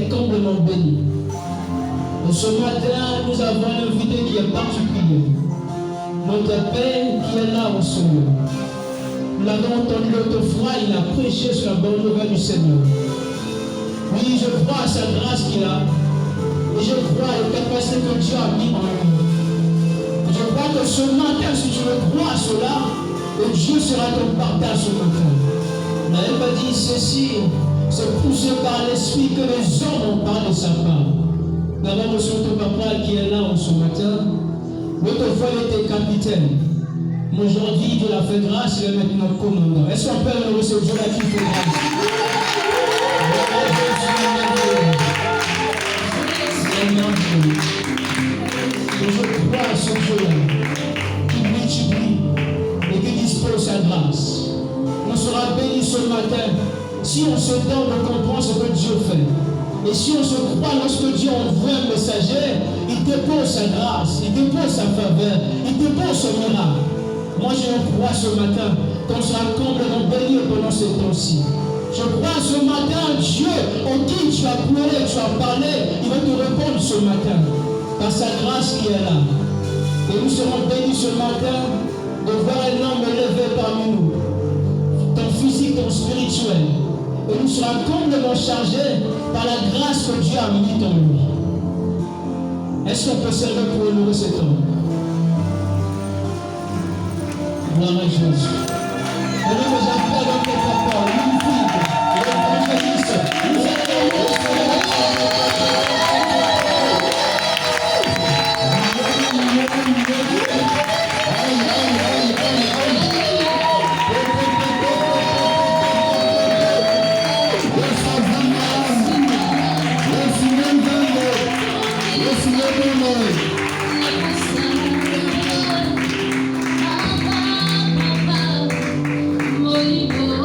est complètement béni. Et ce matin, nous avons un invité qui est particulier. Notre Père qui est là au Seigneur. Nous l'avons entendu l'autre fois, il a prêché sur la bonne nouvelle du Seigneur. Oui, je crois à sa grâce qu'il a. Et je crois à la capacité que Dieu a mis en lui. Je crois que ce matin, si tu veux croire à cela, Dieu sera ton partage ce matin. Mais elle m'a dit ceci, c'est poussé par l'esprit que les hommes ont parlé de sa part. Nous avons reçu ton papa qui est là ce matin. L'autre fois, il était capitaine. Mais aujourd'hui, Dieu l'a fait grâce, il est maintenant commandant. Est-ce qu'on peut honorer ce Dieu-là qui fait grâce? Et je crois à ce Dieu-là qui multiplie et qui dispose sa grâce. On sera bénis ce matin si on se donne de comprendre ce que Dieu fait. Et si on se croit lorsque Dieu envoie un messager, il dépose sa grâce, il dépose sa faveur, il dépose son miracle. Moi je crois ce matin qu'on sera complètement béni pendant ce temps-ci. Je crois ce matin, Dieu, en qui tu as pleuré, tu as parlé, il va te répondre ce matin, par sa grâce qui est là. Et nous serons bénis ce matin de voir un homme élevé parmi nous, ton physique, ton spirituel. Et nous serons complètement chargés par la grâce que Dieu a mis en lui. Est-ce qu'on peut servir pour honorer cet homme? Gloire à Jésus. Et nous appelons notre papa, une fille, l'évangéliste, nous allons Holy Ghost.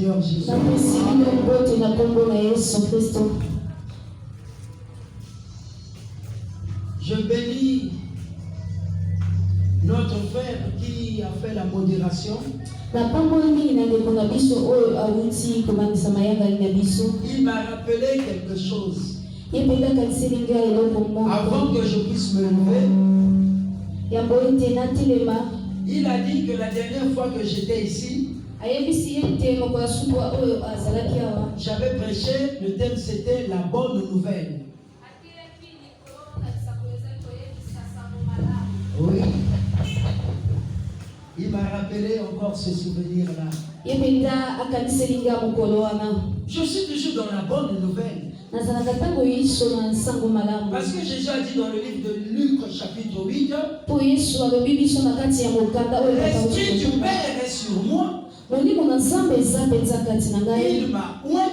Seigneur Jésus. Je bénis notre frère qui a fait la modération. Il m'a rappelé quelque chose. Avant que je puisse me lever, il a dit que la dernière fois que j'étais ici, j'avais prêché, le thème c'était la bonne nouvelle. Oui. Il m'a rappelé encore ce souvenir-là. Je suis toujours dans la bonne nouvelle. Parce que Jésus a dit dans le livre de Luc chapitre 8, l'Esprit du Père est sur moi. Il m'a oint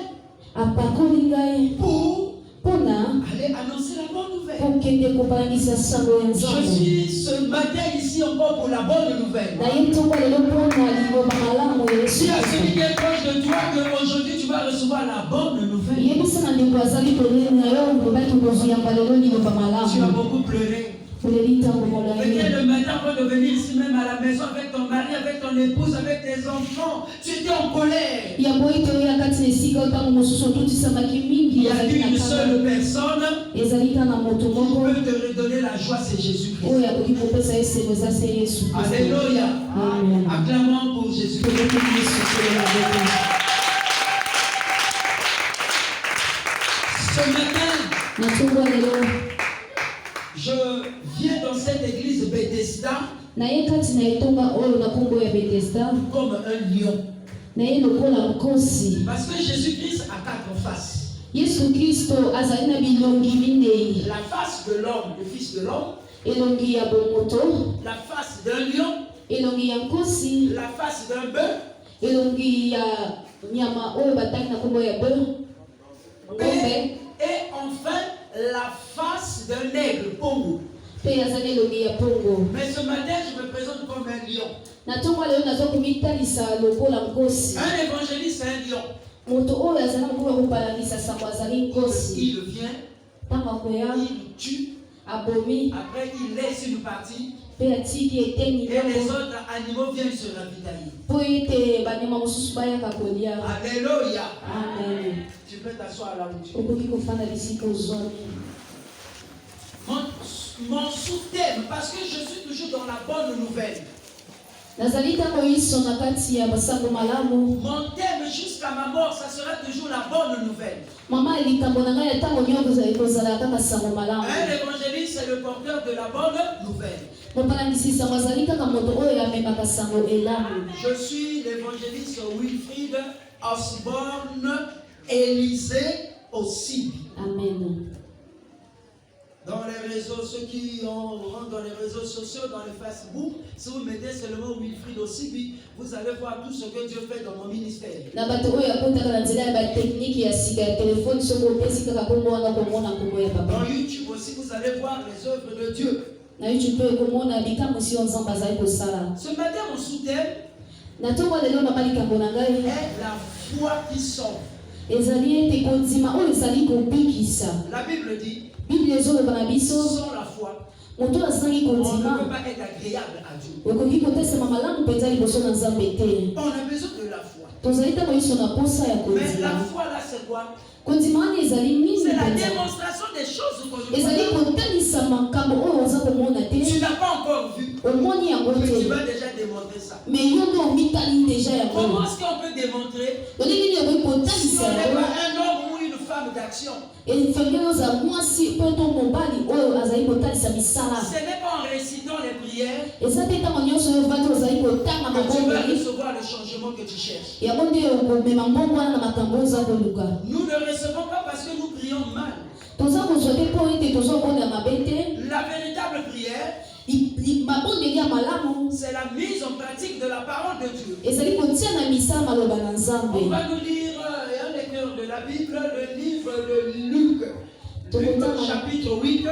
pour aller annoncer la bonne nouvelle. Je suis ce matin ici encore pour la bonne nouvelle. Si à celui qui est proche de toi qu'aujourd'hui tu vas recevoir la bonne nouvelle. Tu as beaucoup pleuré. Peut-être le matin avant de venir ici même à la maison avec ton mari, avec ton épouse, avec tes enfants, tu étais en colère. Il y a une seule personne qui peut te redonner la joie, c'est Jésus-Christ. Alléluia. Acclamons pour Jésus-Christ. Ce matin, je viens dans cette église Bethesda comme un lion. Parce que Jésus-Christ a 4 faces. La face de l'homme, le fils de l'homme. La face d'un lion. La face d'un bœuf. Et enfin, la face d'un aigle, pongo. Mais ce matin, je me présente comme un lion. Un évangéliste, c'est un lion. Il vient, il tue, après il laisse une partie, et les autres animaux viennent se ravitailler. Alléluia. Amen. Tu peux t'asseoir là où tu es. Mon sous-thème, parce que je suis toujours dans la bonne nouvelle. Mon thème jusqu'à ma mort, ça sera toujours la bonne nouvelle. Un évangéliste, c'est le porteur de la bonne nouvelle. Je suis l'évangéliste Wilfried Osborne Élysée aussi. Amen. Dans les réseaux, ceux qui rentrent dans les réseaux sociaux, dans les Facebook, si vous mettez seulement Wilfried Osibi, vous allez voir tout ce que Dieu fait dans mon ministère. Dans YouTube aussi, vous allez voir les œuvres de Dieu. Ce matin, mon sous-thème est la foi qui sauve. La Bible dit sans la foi, on ne peut pas être agréable à Dieu. On a besoin de la foi. Mais la foi là, c'est quoi? C'est la démonstration des choses que tu n'as pas encore vu. Mais tu vas déjà démontrer ça. Comment est-ce qu'on peut démontrer si on n'est pas un homme ou une femme d'action? Ce n'est pas en récitant les prières que tu vas recevoir le changement que tu cherches. Nous ne recevons pas parce que nous prions mal. La véritable prière, c'est la mise en pratique de la parole de Dieu. On va nous lire un lecteur de la Bible, le livre de Luc, chapitre 8,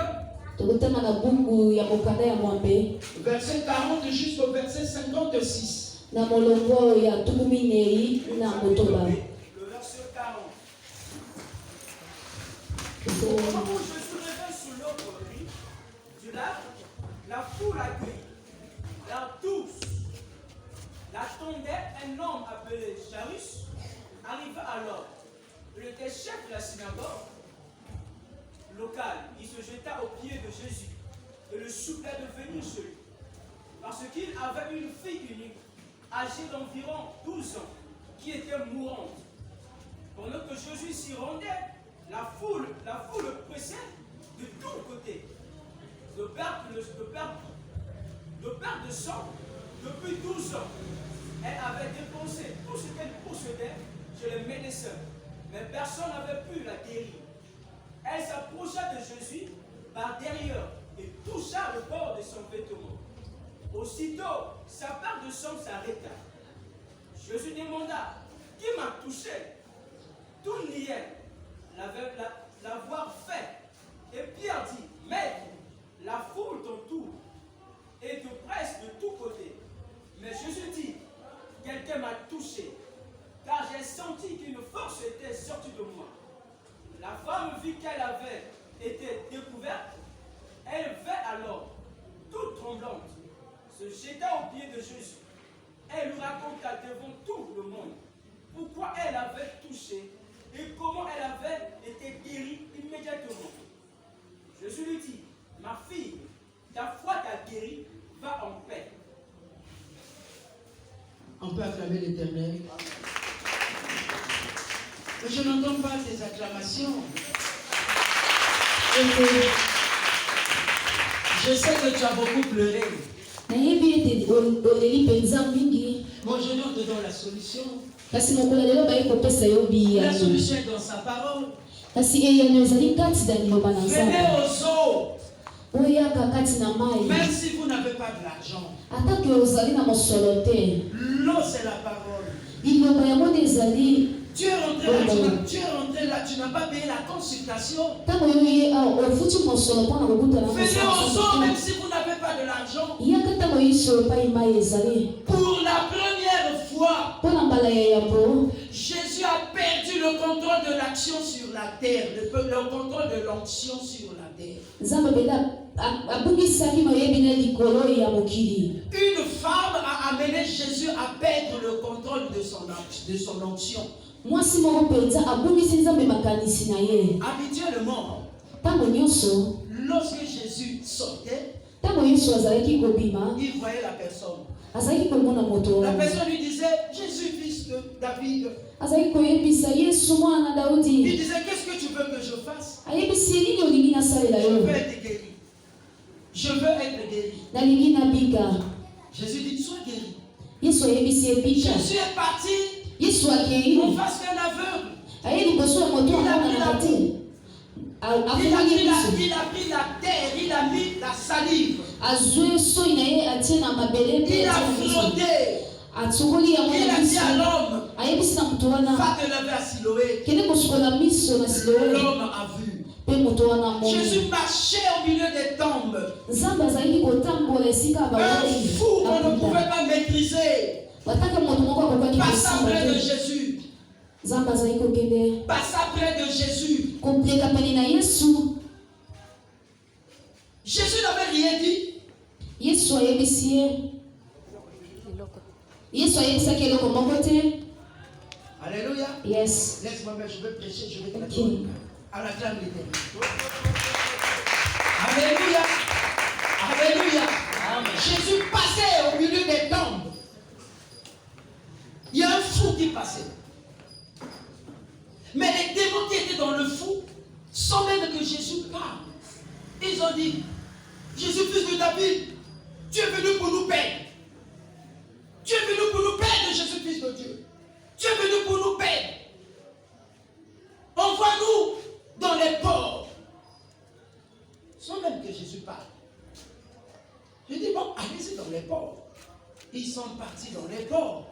verset 40 jusqu'au verset 56. na molongo ya tukuminei na motoba. Le verset 40. Au moment où Jésus revint sur l'autre rive du lac, la foule accueillit. Là tous l'attendait un homme appelé Jairus, arriva alors. Il était chef de la synagogue locale. Il se jeta aux pieds de Jésus et le supplia de venir chez lui. Parce qu'il avait une fille unique, âgée d'environ 12 ans, qui était mourante. Pendant que Jésus s'y rendait, la foule le pressait de tous côtés. De perte de sang depuis 12 ans. Elle avait dépensé tout ce qu'elle possédait chez les médecins, mais personne n'avait pu la guérir. Elle s'approcha de Jésus par derrière et toucha le bord de son vêtement. Aussitôt, sa perte de sang s'arrêta. Jésus demanda, qui m'a touché? Tout niait l'avoir fait. Et Pierre dit, Maître, la foule t'entoure et te presse de tous côtés. Mais Jésus dit, quelqu'un m'a touché, car j'ai senti qu'une force était sortie de moi. La femme vit qu'elle avait été découverte. Elle vint alors, toute tremblante, se jeta aux pieds de Jésus. Elle lui raconta devant tout le monde pourquoi elle avait touché et comment elle avait été guérie immédiatement. Jésus lui dit, ma fille, ta foi t'a guérie, va en paix. On peut acclamer l'Éternel. Mais je n'entends pas tes acclamations. Je sais que tu as beaucoup pleuré. Mon Jésus, on te donne la solution. La solution est dans sa parole. Venez aux eaux. Même si vous n'avez pas de l'argent. L'eau, c'est la parole. Tu es rentré là, tu n'as pas payé la consultation. Venez aux eaux, même si vous n'avez pas de l'argent. Pour la première fois, Jésus a perdu le contrôle de l'action sur la terre, le contrôle de l'onction sur la terre. Une femme a amené Jésus à perdre le contrôle de son onction. Habituellement, lorsque Jésus sortait, il voyait la personne. La personne lui disait, Jésus, fils de David. Il disait, qu'est-ce que tu veux que je fasse? Je veux être guéri. Jésus dit, sois guéri. Jésus est parti. On fasse qu'un aveugle. Il a pris la terre, il a mis la salive. Il a frotté. Il a dit à l'homme, va te lever à Siloé. L'homme a vu. Jésus marchait au milieu des tombes. Un fou qu'on ne pouvait pas maîtriser. Passa près de Jésus. Passa près de Jésus. Jésus n'avait rien dit. Alléluia. Yes. Laisse-moi, je vais prêcher, je vais te dire. À la clame l'Éternel. Alléluia. Alléluia. Amen. Jésus passait au milieu des tombes. Il y a un fou qui passait. Mais les démons qui étaient dans le fou, sans même que Jésus parle, ils ont dit, Jésus, fils de David, tu es venu pour nous perdre. Tu es venu pour nous perdre, Jésus, fils de Dieu. Tu es venu pour nous perdre. Envoie-nous dans les ports. Sans même que Jésus parle. Je dis, bon, allez-y dans les ports. Ils sont partis dans les ports.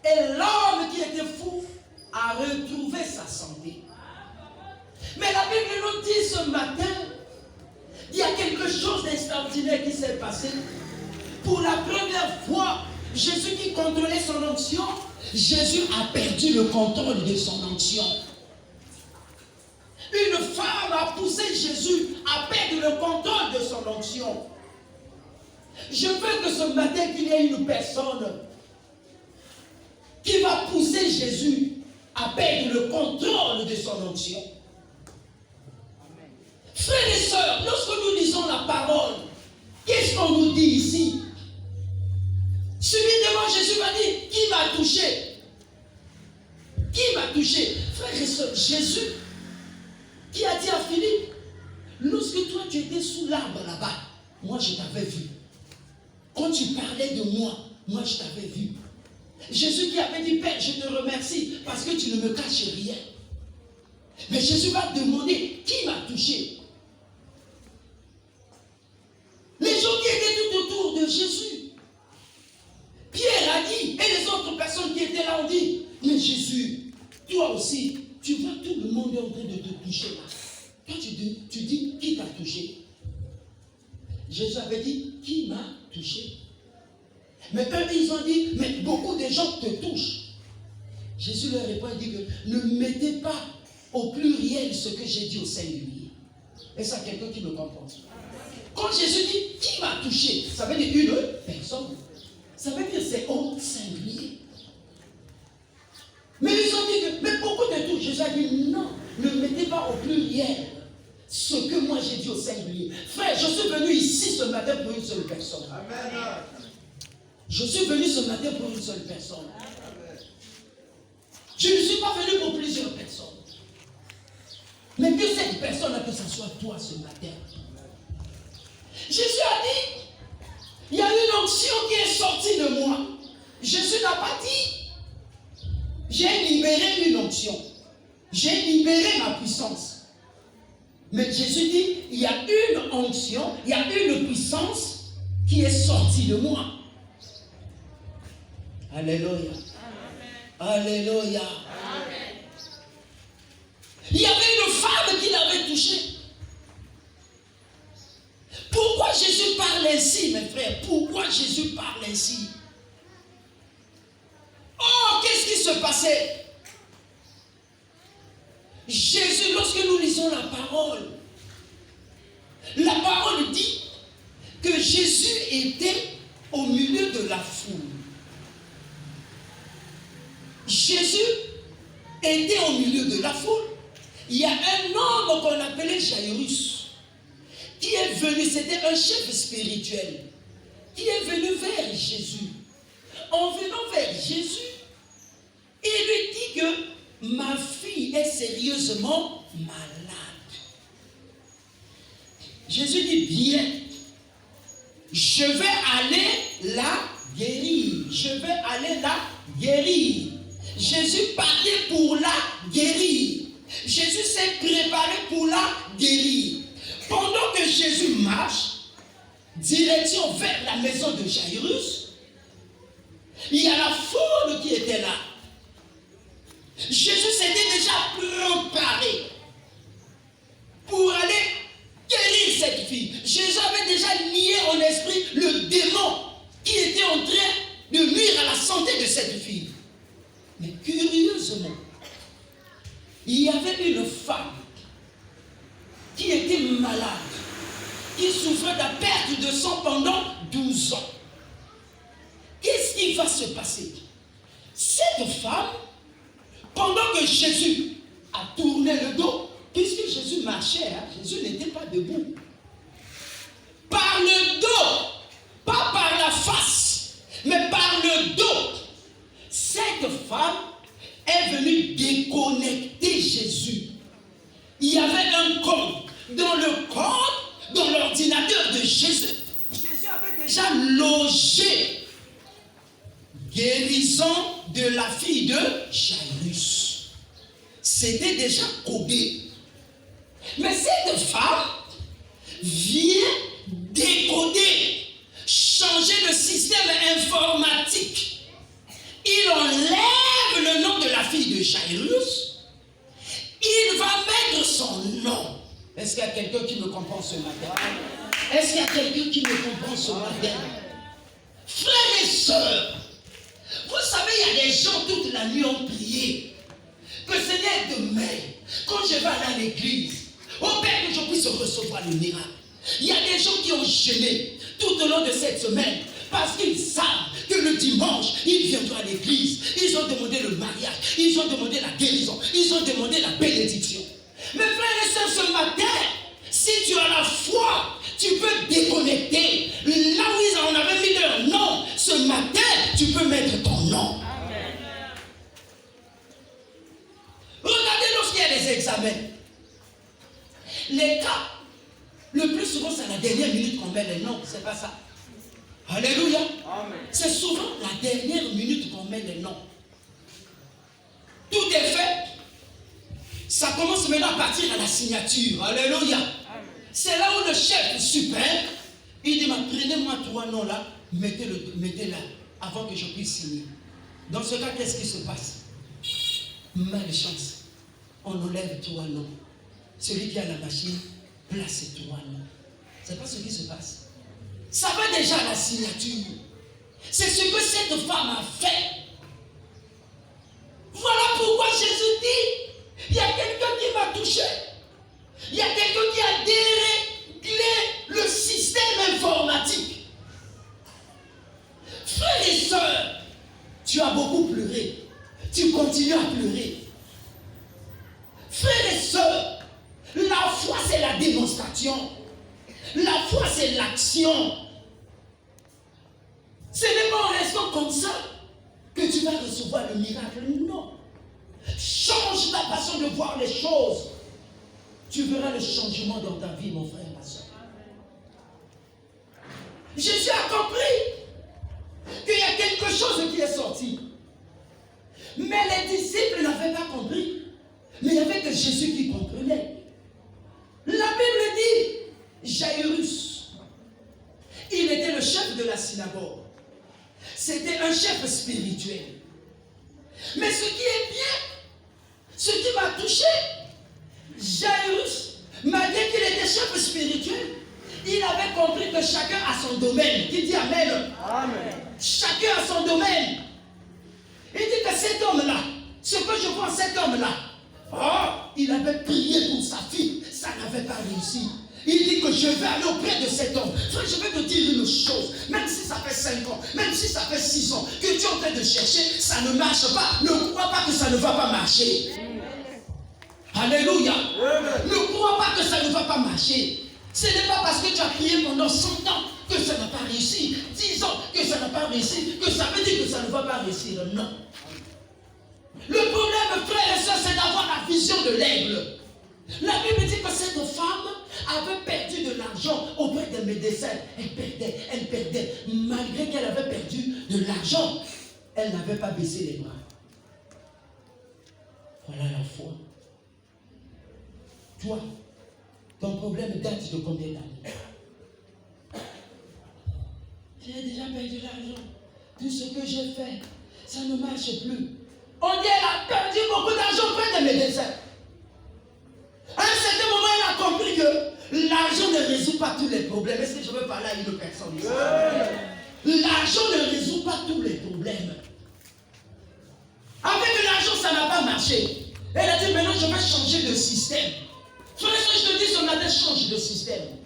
Et l'homme qui était fou a retrouvé sa santé. Mais la Bible nous dit ce matin, il y a quelque chose d'extraordinaire qui s'est passé. Pour la première fois, Jésus qui contrôlait son onction, Jésus a perdu le contrôle de son onction. Une femme a poussé Jésus à perdre le contrôle de son onction. Je veux que ce matin qu'il y ait une personne qui va pousser Jésus à perdre le contrôle de son onction. Frères et sœurs, lorsque nous lisons la parole, qu'est-ce qu'on nous dit ici? Subitement, Jésus va dire, qui m'a touché? Qui m'a touché? Frères et sœurs, Jésus qui a dit à Philippe, lorsque toi tu étais sous l'arbre là-bas, moi je t'avais vu. Quand tu parlais de moi, moi je t'avais vu. Jésus qui avait dit, Père, je te remercie parce que tu ne me caches rien. Mais Jésus va demander, qui m'a touché? Les gens qui étaient tout autour de Jésus. Pierre a dit, et les autres personnes qui étaient là ont dit, mais Jésus, toi aussi, tu vois tout le monde est en train de te toucher là. Toi tu dis, qui t'a touché? Jésus avait dit, qui m'a touché? Mais eux, ils ont dit, mais beaucoup de gens te touchent. Jésus leur répond et dit que ne mettez pas au pluriel ce que j'ai dit au singulier. Est-ce qu'il y a quelqu'un qui me comprend? Quand Jésus dit, qui m'a touché? Ça veut dire une personne. Ça veut dire c'est au singulier. Mais ils ont dit que, mais beaucoup de touches. Jésus a dit, non, ne mettez pas au pluriel ce que moi j'ai dit au singulier. Frère, je suis venu ici ce matin pour une seule personne. Amen. Je suis venu ce matin pour une seule personne. Amen. Je ne suis pas venu pour plusieurs personnes. Mais que cette personne, que ce soit toi ce matin. Jésus a dit, il y a une onction qui est sortie de moi. Jésus n'a pas dit, j'ai libéré une onction. J'ai libéré ma puissance. Mais Jésus dit, il y a une onction, il y a une puissance qui est sortie de moi. Alléluia. Alléluia. Amen. Il y avait une femme qui l'avait touché. Pourquoi Jésus parle ainsi, mes frères? Pourquoi Jésus parle ainsi? Oh, qu'est-ce qui se passait? Jésus, lorsque nous lisons la parole dit que Jésus était au milieu de la foule. Jésus était au milieu de la foule. Il y a un homme qu'on appelait Jairus, qui est venu, c'était un chef spirituel, qui est venu vers Jésus. En venant vers Jésus, il lui dit que ma fille est sérieusement malade. Jésus dit, bien, je vais aller la guérir. Je vais aller la guérir. Jésus partait pour la guérir. Jésus s'est préparé pour la guérir. Pendant que Jésus marche, direction vers la maison de Jairus, il y a la foule qui était là. Jésus s'était déjà préparé pour aller guérir cette fille. Jésus avait déjà nié en esprit le démon qui était en train de nuire à la santé de cette fille. Mais curieusement, il y avait une femme qui était malade, qui souffrait de la perte de sang pendant 12 ans. Qu'est-ce qui va se passer? Cette femme, pendant que Jésus a tourné le dos, puisque Jésus marchait, Jésus n'était pas debout. Par le dos, pas par la face, mais par le dos, cette femme est venue déconnecter Jésus. Il y avait un code. Dans le code, dans l'ordinateur de Jésus, Jésus avait déjà logé guérison de la fille de Jairus. C'était déjà codé. Mais cette femme vient décoder, changer le système informatique. Il enlève le nom de la fille de Jairus. Il va mettre son nom. Est-ce qu'il y a quelqu'un qui me comprend ce matin? Est-ce qu'il y a quelqu'un qui me comprend ce matin? Frères et sœurs, il y a des gens toute la nuit ont prié. Que Seigneur, demain, quand je vais aller à l'église, au Père, que je puisse recevoir le miracle. Il y a des gens qui ont jeûné tout au long de cette semaine parce qu'ils savent que le dimanche, ils viendront à l'église. Ils ont demandé le mariage, ils ont demandé la guérison, ils ont demandé la bénédiction. Mes frères et sœurs, ce matin, si tu as la foi, tu peux déconnecter. Là où on avait mis leur nom, ce matin, tu peux mettre ton nom. Amen. Regardez lorsqu'il y a des examens. Les cas, le plus souvent, c'est à la dernière minute qu'on met les noms. C'est pas ça. Alléluia. C'est souvent la dernière minute qu'on met les noms. Tout est fait. Ça commence maintenant à partir à la signature. Alléluia. C'est là où le chef suprême, il dit, prenez-moi 3 noms là, mettez-la avant que je puisse signer. Dans ce cas, qu'est-ce qui se passe? Malchance. On enlève 3 noms. Celui qui a la machine place ses 3 noms. C'est pas ce qui se passe. Ça va déjà à la signature. C'est ce que cette femme a fait. Voilà pourquoi Jésus dit, il y a quelqu'un qui m'a touché. Il y a quelqu'un qui a déréglé le système informatique. Frères et sœurs, tu as beaucoup pleuré. Tu continues à pleurer. Frères et sœurs, la foi c'est la démonstration. La foi c'est l'action. Ce n'est pas en restant comme ça que tu vas recevoir le miracle. Non. Change ta façon de voir les choses. Tu verras le changement dans ta vie, mon frère, ma soeur. Jésus a compris qu'il y a quelque chose qui est sorti. Mais les disciples n'avaient pas compris. Mais il n'y avait que Jésus qui comprenait. La Bible dit, Jairus, il était le chef de la synagogue. C'était un chef spirituel. Mais ce qui est bien, ce qui m'a touché, Jairus, malgré qu'il était chef spirituel, il avait compris que chacun a son domaine. Qui dit Amen? Amen. Chacun a son domaine. Il dit que cet homme-là, ce que je vois cet homme-là, il avait prié pour sa fille, ça n'avait pas réussi. Il dit que je vais aller auprès de cet homme. Frère, je vais te dire une chose. Même si ça fait 5 ans, même si ça fait 6 ans que tu es en train de chercher, ça ne marche pas. Ne crois pas que ça ne va pas marcher. Alléluia. Ne crois pas que ça ne va pas marcher. Ce n'est pas parce que tu as prié pendant 100 ans que ça n'a pas réussi. 10 ans que ça n'a pas réussi, que ça veut dire que ça ne va pas réussir. Non. Le problème, frère et soeur, c'est d'avoir la vision de l'aigle. La Bible dit que cette femme avait perdu de l'argent auprès des médecins. Elle perdait. Malgré qu'elle avait perdu de l'argent, elle n'avait pas baissé les bras. Voilà la foi. Toi, ton problème date de combien d'années? J'ai déjà perdu l'argent. Tout ce que j'ai fait, ça ne marche plus. On dit qu'elle a perdu beaucoup d'argent auprès des médecins. À un certain moment, elle a compris que l'argent ne résout pas tous les problèmes. Est-ce que je veux parler à une personne ici? L'argent ne résout pas tous les problèmes. Avec l'argent, ça n'a pas marché. Elle a dit, maintenant, je vais changer de système. Je te dis, ce matin, change de système.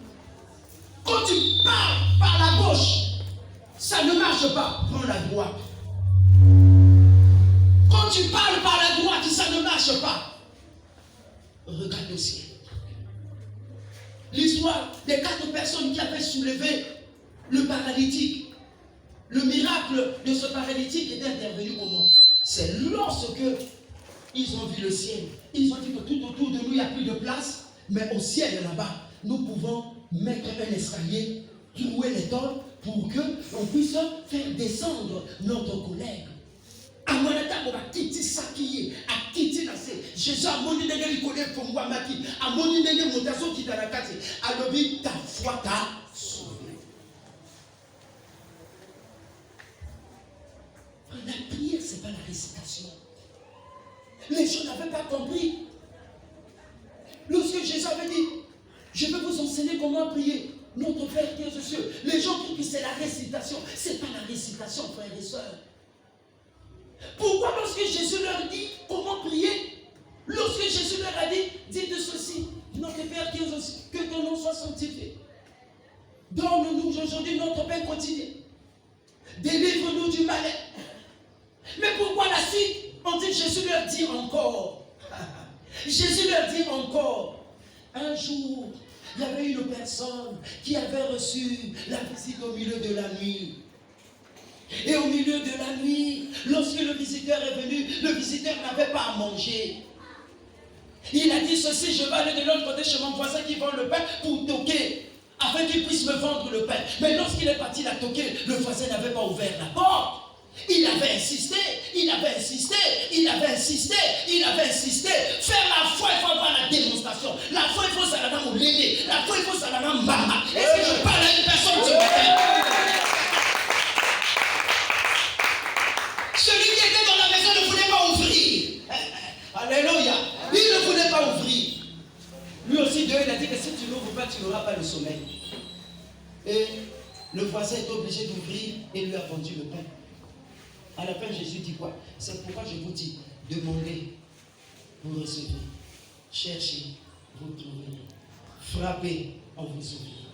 Quand tu pars par la gauche, ça ne marche pas. Prends la droite. Quand tu parles par la droite, ça ne marche pas. Regarde au ciel. L'histoire des 4 personnes qui avaient soulevé le paralytique. Le miracle de ce paralytique est intervenu comment? C'est lorsque ils ont vu le ciel. Ils ont dit que tout autour de nous, il n'y a plus de place. Mais au ciel là-bas, nous pouvons mettre un escalier, trouer les tôles pour qu'on puisse faire descendre notre collègue. Amonata on va quitter ça qui est, à quitter la scène. Jésus a mon idée de connaître pour moi, Maki. A mon idée de montation qui t'a la carte. A l'objet, ta foi t'a sauvé. La prière, ce n'est pas la récitation. Les gens n'avaient pas compris. Lorsque Jésus avait dit, je vais vous enseigner comment prier. Notre Père qui est aux cieux. Les gens croient que c'est la récitation. Ce n'est pas la récitation, frères et sœurs. Pourquoi lorsque Jésus leur dit comment prier, lorsque Jésus leur a dit, dites ceci, notre Père qui est aux cieux, que ton nom soit sanctifié. Donne-nous aujourd'hui notre pain quotidien. Délivre-nous du malin. Mais pourquoi la suite? On dit, Jésus leur dit encore. Jésus leur dit encore. Un jour, il y avait une personne qui avait reçu la visite au milieu de la nuit. Et au milieu de la nuit, lorsque le visiteur est venu, le visiteur n'avait pas à manger. Il a dit ceci, je vais aller de l'autre côté chez mon voisin qui vend le pain pour toquer, afin qu'il puisse me vendre le pain. Mais lorsqu'il est parti la toquer, le voisin n'avait pas ouvert la porte. Il avait insisté, il avait insisté, il avait insisté, il avait insisté. Faire la foi, il faut avoir la démonstration. La foi, il faut salamam ou l'aider. La foi, il faut salamam mama. Est-ce que je parle à une personne ce matin? Celui qui était dans la maison ne voulait pas ouvrir. Alléluia. Il ne voulait pas ouvrir. Lui aussi, Dieu, il a dit que si tu n'ouvres pas, tu n'auras pas le sommeil. Et le voisin est obligé d'ouvrir et lui a vendu le pain. À la fin, Jésus dit quoi? C'est pourquoi je vous dis, demandez, vous recevez. Cherchez, vous trouverez. Frappez, on vous ouvrira.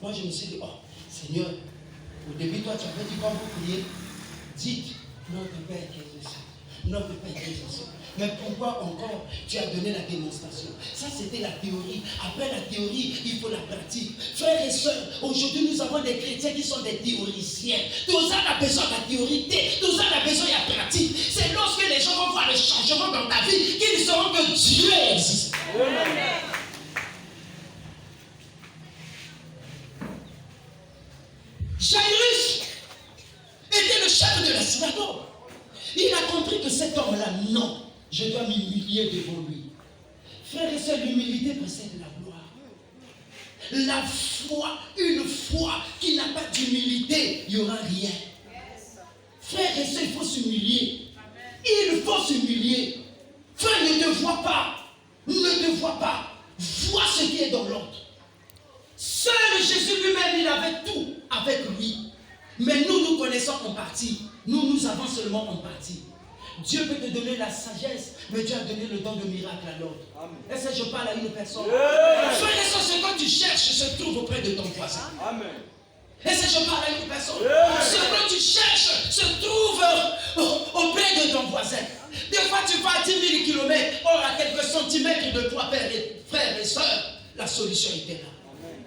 Moi, je me suis dit, oh, Seigneur, au début, toi, tu avais dit quand vous priez, dites, notre Père qui est aux cieux. Notre Père qui est aux cieux. Mais pourquoi encore tu as donné la démonstration? Ça, c'était la théorie. Après la théorie, il faut la pratique. Frères et sœurs, aujourd'hui, nous avons des chrétiens qui sont des théoriciens. Tout ça a besoin de la théorie. Tout ça a besoin de la pratique. C'est lorsque les gens vont voir le changement dans ta vie qu'ils sauront que Dieu existe. Amen. Jairus était le chef de la synagogue. Il a compris que cet homme-là, non. Je dois m'humilier devant lui. Frères et sœurs, l'humilité précède la gloire. La foi, une foi qui n'a pas d'humilité, il n'y aura rien. Frères et sœurs, il faut s'humilier. Il faut s'humilier. Frère, ne te vois pas. Ne te vois pas. Vois ce qui est dans l'autre. Seul Jésus lui-même, il avait tout avec lui. Mais nous connaissons en partie. Nous avons seulement en partie. Dieu peut te donner la sagesse, mais Dieu a donné le don de miracle à l'autre. Est-ce que je parle à une personne? Frère et sœurs, ce que tu cherches se trouve auprès de ton voisin. Amen. Est-ce que je parle à une personne? Ce que tu cherches se trouve auprès de ton voisin. Des fois, tu vas à 10 000 km, or à quelques centimètres de toi, frères et sœurs, la solution était là. Amen.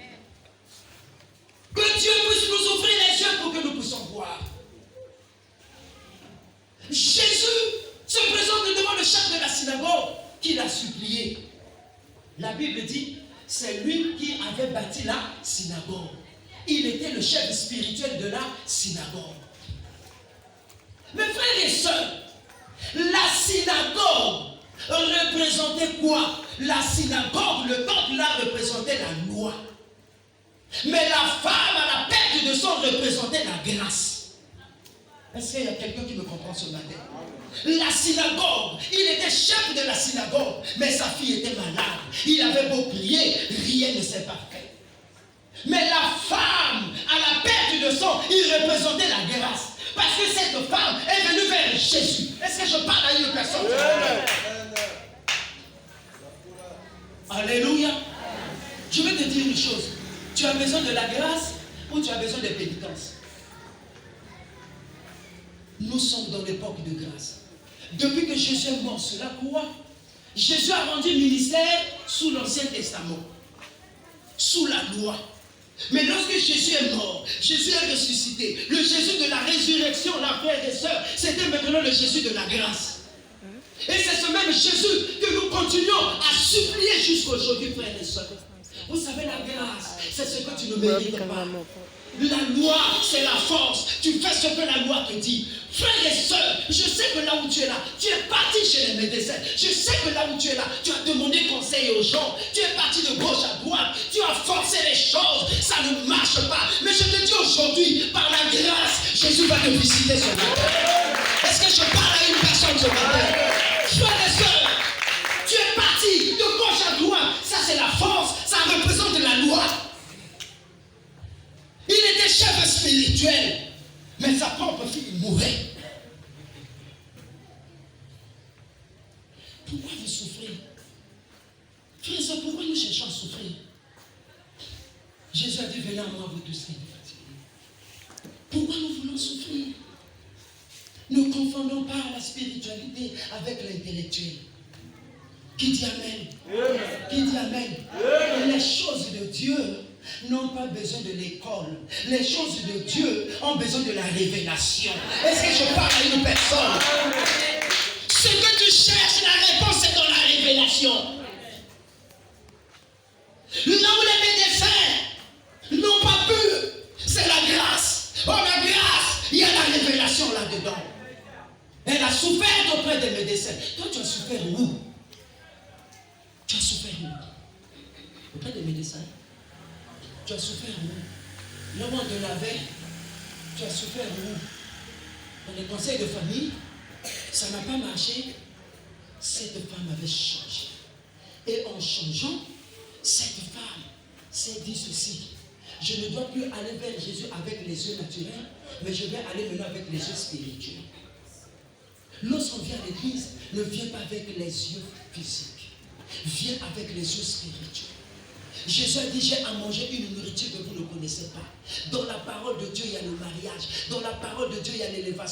Que Dieu puisse nous ouvrir les yeux pour que nous puissions voir. Jésus se présente devant le chef de la synagogue qui l'a supplié. La Bible dit, c'est lui qui avait bâti la synagogue. Il était le chef spirituel de la synagogue. Mes frères et sœurs, la synagogue représentait quoi? La synagogue, le temple là représentait la loi. Mais la femme à la perte de sang représentait la grâce. Est-ce qu'il y a quelqu'un qui me comprend ce matin? La synagogue, il était chef de la synagogue, mais sa fille était malade. Il avait beau prier, rien ne s'est pas fait. Mais la femme, à la perte de sang, il représentait la grâce. Parce que cette femme est venue vers Jésus. Est-ce que je parle à une personne? Alléluia. Je vais te dire une chose. Tu as besoin de la grâce ou tu as besoin de pénitence? Nous sommes dans l'époque de grâce. Depuis que Jésus est mort sur la croix, Jésus a rendu ministère sous l'Ancien Testament, sous la loi. Mais lorsque Jésus est mort, Jésus est ressuscité. Le Jésus de la résurrection, la frère et sœurs, c'était maintenant le Jésus de la grâce. Et c'est ce même Jésus que nous continuons à supplier jusqu'aujourd'hui, frères et sœurs. Vous savez, la grâce, c'est ce que tu ne mérites pas. La loi, c'est la force. Tu fais ce que la loi te dit. Frères et sœurs, je sais que là où tu es là, tu es parti chez les médecins. Je sais que là où tu es là, tu as demandé conseil aux gens. Tu es parti de gauche à droite. Tu as forcé les choses. Ça ne marche pas. Mais je te dis aujourd'hui, par la grâce, Jésus va te visiter ce matin. Est-ce que je parle à une personne ce matin? Frères et sœurs, tu es parti de gauche à droite. Ça, c'est la force. Ça représente la loi. Il était chef spirituel, mais sa propre fille mourait. Pourquoi nous voulons souffrir? Ne confondons pas la spiritualité avec l'intellectuel. Qui dit Amen? Qui dit Amen? Les choses de Dieu n'ont pas besoin de l'école. Les choses de Dieu ont besoin de la révélation. Est-ce que je parle à une personne? Ce que tu cherches, la réponse est dans la révélation. Là où les médecins n'ont pas pu, c'est la grâce. Oh, la grâce, il y a la révélation là-dedans. Elle a souffert auprès des médecins. Toi, tu as souffert où? Tu as souffert où? Auprès des médecins. Tu as souffert où? Là où on te lavait, tu as souffert où? Dans les conseils de famille, ça n'a pas marché. Cette femme avait changé. Et en changeant, cette femme s'est dit ceci: je ne dois plus aller vers Jésus avec les yeux naturels, mais je vais aller maintenant avec les yeux spirituels. Lorsqu'on vient à l'église, ne viens pas avec les yeux physiques. Viens avec les yeux spirituels. Jésus a dit: j'ai à manger une nourriture que vous ne connaissez pas. Dans la parole de Dieu, il y a le mariage. Dans la parole de Dieu, il y a l'élévation.